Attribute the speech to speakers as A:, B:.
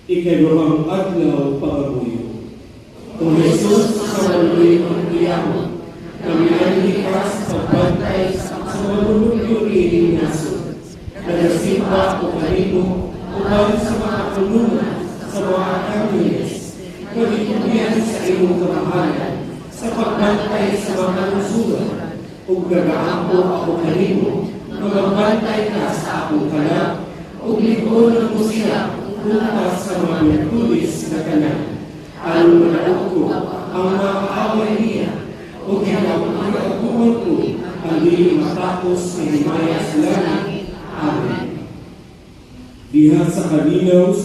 A: Ikaduhang adlaw pangabuyo.
B: Kung Jesus sa waluloy ng iyamo, kami ang likas pagbantay sa malulubyo ining nasod. Nagasimba o kanimo, upang sa mga kulungan, sa mga kamilis, pagitubian sa iyong kamahalan, sa pagbantay sa mga lusugan, ug nagaampo ako kanimo, magbantay ka sa akong kanak, ug ligonan mo siya, punta sa mga virtudes na kanan. Alam na ko ang mga kaaway niya, o kinapagpagpuan ko ang dili matapos ng himaya sa langit. Amen.
A: Diha sa kalinaw